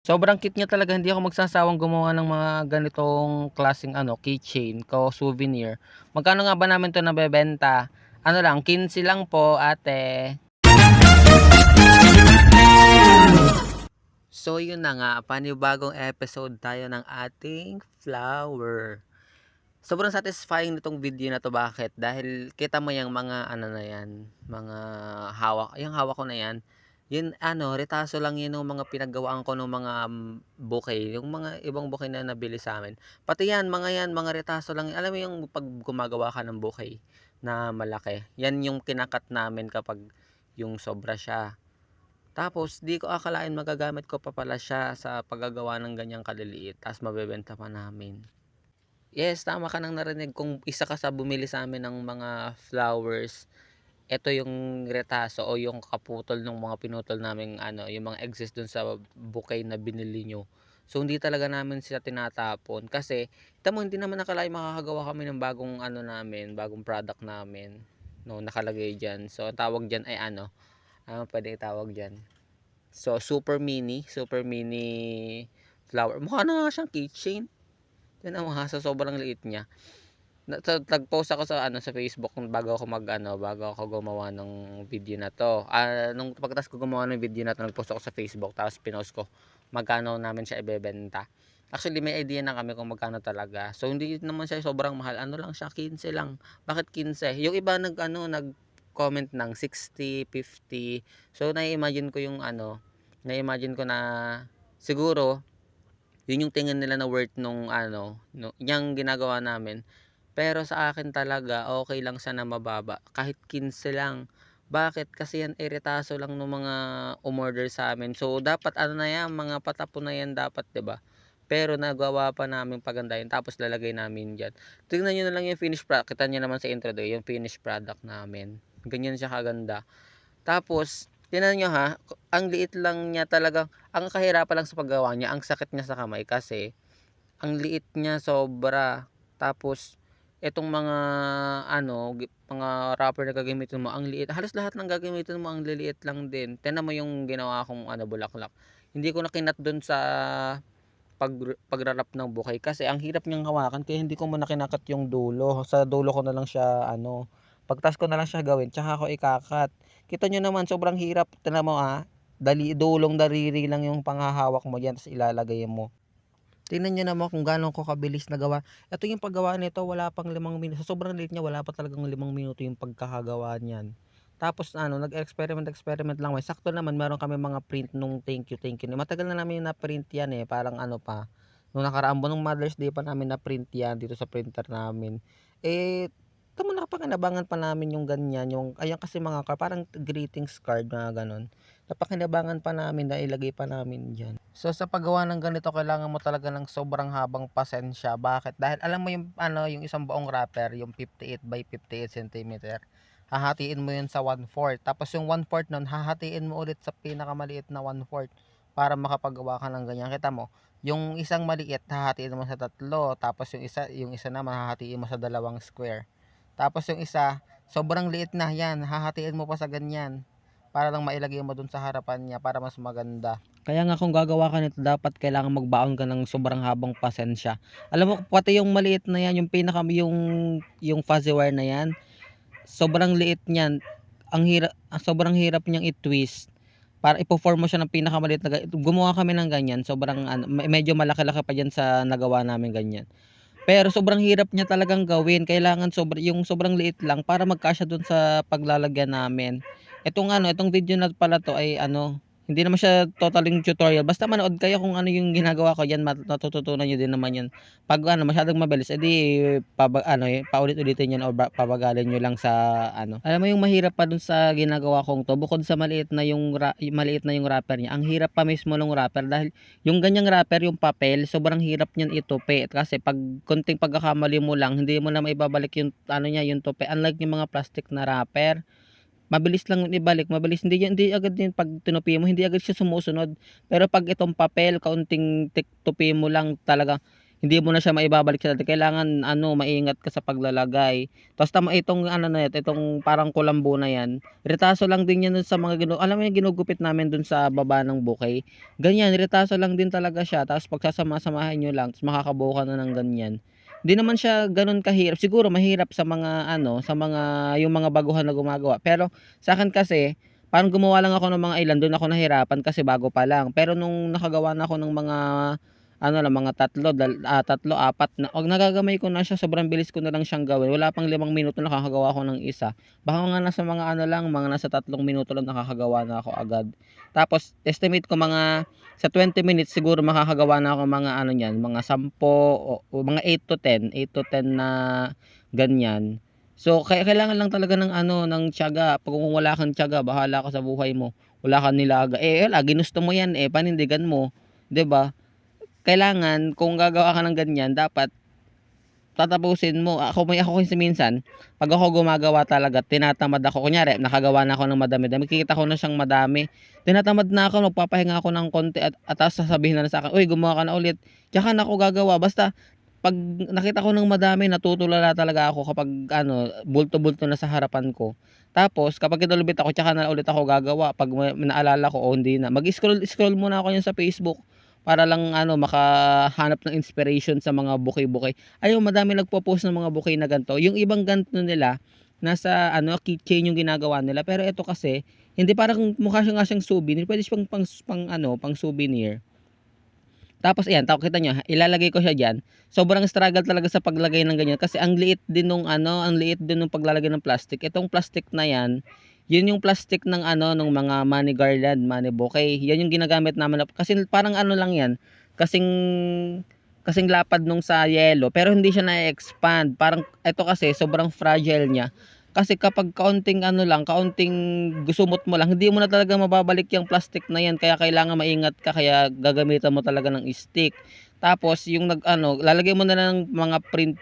Sobrang cute niya talaga, hindi ako magsasawang gumawa ng mga ganitong klaseng keychain ko souvenir. Magkano nga ba namin 'to nabebenta? Ano lang, 15 lang po, ate. So yun na nga, panibagong episode tayo ng ating flower. Sobrang satisfying nitong video na to, bakit? Dahil kita mo yung mga na yan, mga hawak, yung hawak ko na yan. Yun retaso lang yun ng mga pinaggawaan ko ng mga bouquet, yung mga ibang bouquet na nabili sa amin. Pati yan, mga retaso lang. Alam mo yung pag gumagawa ka ng bouquet na malaki, yan yung kinakat namin kapag yung sobra siya. Tapos di ko akalain magagamit ko pa pala siya sa paggagawa ng ganyang kaliliit, tapos mabebenta pa namin. Yes, tama ka nang narinig. Kung isa ka sa bumili sa amin ng mga flowers, eto yung retaso o yung kaputol ng mga pinutol naming yung mga excess dun sa bouquet na binili nyo. So hindi talaga namin sila tinatapon kasi tamo hindi naman nakalain makakagawa kami ng bagong bagong product namin. No, nakalagay diyan. So ang tawag diyan ay pwede tawag diyan. So super mini flower. Mukha na nga siyang keychain. Yan ang sa sobrang liit niya. Nag-post ako sa Facebook bago ako gumawa ng video na to. Nung pagkatapos ko gumawa ng video na to, nag-post ako sa Facebook, tapos pinost ko magkano namin siya ibebenta. Actually, may idea na kami kung magkano talaga. So hindi naman siya sobrang mahal. Ano lang siya, 15 lang. Bakit 15? Yung iba nag-comment ng 60, 50. So na-imagine ko na-imagine ko na siguro yun yung tingin nila na worth nung yung ginagawa namin. Pero sa akin talaga, okay lang siya na mababa. Kahit 15 lang. Bakit? Kasi yan retaso lang ng mga umorder sa amin. So, dapat na yan, mga patapon na yan dapat, 'di ba? Pero nagawa pa namin pagandahin, tapos lalagay namin diyan. Tingnan niyo na lang yung finished product. Kita niyo naman sa intro do, yung finished product namin. Ganyan siya kaganda. Tapos, tingnan niyo ha, ang liit lang niya talaga. Ang kahirapan lang sa paggawa niya, ang sakit niya sa kamay kasi ang liit niya sobra. Tapos etong mga wrapper na gagamitin mo, ang liit. Halos lahat ng gagamitin mo ang liliit lang din. Tingnan mo yung ginawa kong bulaklak. Hindi ko na kinat doon sa pagrarap ng bouquet kasi ang hirap niyang hawakan, kaya hindi ko muna kinakat yung dulo. Sa dulo ko na lang siya pagtas ko na lang siya gawin, tsaka ako ikakat. Kita nyo naman, sobrang hirap. Tingnan mo dulong daliri lang yung panghahawak mo diyan, tapos ilalagay mo. Tingnan niyo naman kung gaano ko kabilis nagawa. Ito yung paggawa nito, wala pang 5 minuto. Sa sobrang liit niya, wala pa talagang 5 minuto yung pagkakagawa niyan. Tapos nag-experiment lang. May sakto naman, meron kami mga print nung thank you. Matagal na namin na print yan parang pa. Nung nakaraang buwan ng Mother's Day pa namin na print yan dito sa printer namin. Tamo napakinabangan pa namin yung ganyan, yung ayan kasi mga parang greetings card na ganon. Napakinabangan pa namin na ilagay pa namin diyan. So sa paggawa ng ganito, kailangan mo talaga ng sobrang habang pasensya. Bakit? Dahil alam mo yung yung isang buong wrapper, yung 58 by 58 cm. Hahatiin mo yun sa 1/4. Tapos yung 1/4 nun, hahatiin mo ulit sa pinakamaliit na 1/4 para makapagawa ka ng ganyan. Kita mo, yung isang maliit hahatiin mo sa 3, tapos yung isa naman hahatiin mo sa 2 square. Tapos yung isa, sobrang liit na yan, hahatiin mo pa sa ganyan para lang mailagay mo dun sa harapan niya para mas maganda. Kaya nga kung gagawa ka nito, dapat kailangan magbaon ka ng sobrang habang pasensya. Alam mo, pati yung maliit na yan, yung fuzzy wire na yan, sobrang liit niyan. Sobrang hirap niyang i-twist para ipo-form mo siya ng pinakamaliit na gumawa kami ng ganyan. Sobrang medyo malaki-laki pa diyan sa nagawa namin ganyan. Pero sobrang hirap niya talagang gawin. Kailangan yung sobrang liit lang para magkasya dun sa paglalagyan namin. Itong video na pala to ay hindi naman siya totaling tutorial. Basta manood kayo kung ano yung ginagawa ko diyan, matututunan niyo din naman 'yan. Pag masyadong mabilis, edi paulit-ulitin niyo o pabagalin niyo lang sa Alam mo yung mahirap pa dun sa ginagawa kong to, bukod sa maliit na yung wrapper niya. Ang hirap pa mismo ng wrapper dahil yung ganyang wrapper, yung papel, sobrang hirap niyan itupi kasi pag konting pagkakamali mo lang, hindi mo na maibabalik yung yung tupi. Unlike yung mga plastic na wrapper, mabilis lang yun ibalik, hindi agad din pag tinupi mo, hindi agad siya sumusunod. Pero pag itong papel, kaunting tupi mo lang talaga, hindi mo na siya maibabalik sa dati. Kailangan ano, maingat ka sa paglalagay. Tapos itong ano na yan, itong parang kulambo na yan, retaso lang din yan dun sa mga alam mo yung ginugupit namin dun sa baba ng bukay. Ganyan, retaso lang din talaga siya. Tapos pagsasama-samahin nyo lang, tapos makakabuo ka na ng ganyan. Hindi naman siya ganun kahirap. Siguro mahirap sa mga ano, sa mga yung mga baguhan na gumagawa. Pero sa akin kasi, parang gumawa lang ako ng mga ilan, doon ako nahirapan kasi bago pa lang. Pero nung nakagawa na ako ng mga ano lang, mga tatlo, apat na, nagagamay ko na siya, sobrang bilis ko na lang siyang gawin. Wala pang 5 minuto nakakagawa ako ng isa. Baka nga nasa mga ano lang, mga nasa 3 minuto lang nakakagawa na ako agad. Tapos estimate ko mga sa 20 minutes siguro makakagawa na ako mga ano niyan, mga 10 o mga 8 to 10 na ganyan. So kailangan lang talaga ng ano, ng tiyaga. Pag kung wala kang tiyaga, bahala ka sa buhay mo. Wala kang nilaga. Wala, ginusto mo yan panindigan mo, 'di ba? Kailangan kung gagawa ka ng ganyan, dapat tatapusin mo. Ako kasi minsan, pag ako gumagawa talaga, tinatamad ako. Kunyari, nakagawa na ako ng madami-dami, kikita ko na siyang madami. Tinatamad na ako, magpapahinga ako ng konti at tapos sasabihin na sa akin, "Uy, gumawa ka na ulit." Tsaka na ako gagawa. Basta pag nakita ko ng madami, natutulala talaga ako kapag ano, bulto-bulto na sa harapan ko. Tapos kapag kinulubit ako, tsaka na ulit ako gagawa. Pag may naalala ko, o hindi na, mag-scroll muna ako yan sa Facebook para lang ano, makahanap ng inspiration sa mga bouquet-bouquet. Ayun, madami nagpo-post ng mga bouquet na ganito. Yung ibang ganito nila, nasa ano, keychain yung ginagawa nila. Pero ito kasi, hindi, parang mukha siya nga siyang souvenir. Pwede siyang pang souvenir. Tapos ayan, kita nyo, ilalagay ko siya diyan. Sobrang struggle talaga sa paglagay ng ganyan kasi ang liit din nung ano, ang liit din nung paglalagay ng plastic. Itong plastic na yan, yun yung plastic ng ano, nung mga money garland, money bouquet. Yan yung ginagamit namin kasi parang ano lang yan, kasing kasing lapad nung sa yellow, pero hindi siya na-expand. Parang ito kasi sobrang fragile niya. Kasi kapag kaunting ano lang, kaunting gusumot mo lang, hindi mo na talaga mababalik yung plastic na yan. Kaya kailangan maingat ka, kaya gagamitan mo talaga ng stick. Tapos yung lalagay mo na ng mga print.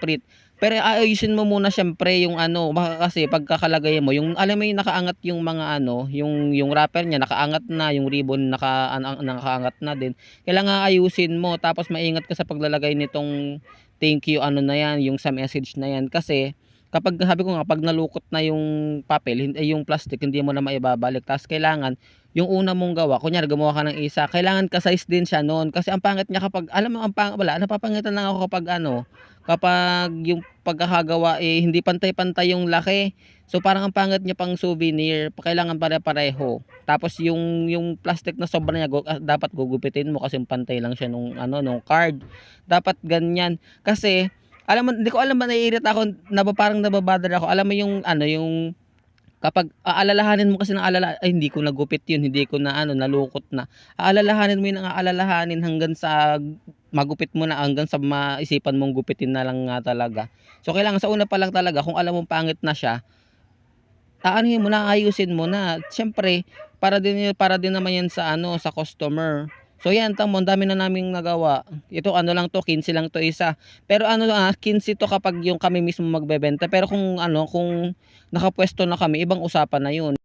Pero aayusin mo muna syempre yung ano, baka kasi pagkakalagay mo, yung alam mo yung nakaangat yung mga ano, yung wrapper niya nakaangat na, yung ribbon nakaangat na din. Kailangan ayusin mo, tapos maingat ka sa paglalagay nitong thank you ano na yan, yung sa message na yan. Kasi kapag sabi ko nga, pag nalukot na yung papel, yung plastic, hindi mo na maibabalik. Tapos kailangan yung una mong gawa, kunyari gumawa ka ng isa, kailangan ka-size din siya noon. Kasi ang pangit niya kapag, alam mo, wala, napapangitan lang ako kapag ano, kapag yung pagkakagawa hindi pantay-pantay yung laki. So parang ang pangit niya pang souvenir, kailangan pare-pareho. Tapos yung plastic na sobra niya, dapat gugupitin mo kasi pantay lang siya nung ano, nung card. Dapat ganyan. Kasi alam mo, hindi ko alam ba, naiirita ako, parang nababother ako. Alam mo yung ano, yung kapag aalalahanin mo kasi ng ay hindi ko nagupit yun, hindi ko na ano, nalukot na. Aalalahanin mo yun, ang aalalahanin hanggang sa magupit mo na, hanggang sa maisipan mong gupitin na lang nga talaga. So kailangan sa una pa lang talaga, kung alam mong pangit na siya, aanuhin mo na, ayusin mo na. Siyempre, para din naman yan sa ano, sa customer. So yan, tamo, ang dami na naming nagawa. Ito ano lang to, 15 lang to isa. Pero ano 15 to kapag yung kami mismo magbebenta. Pero kung ano, kung nakapwesto na kami, ibang usapan na yun.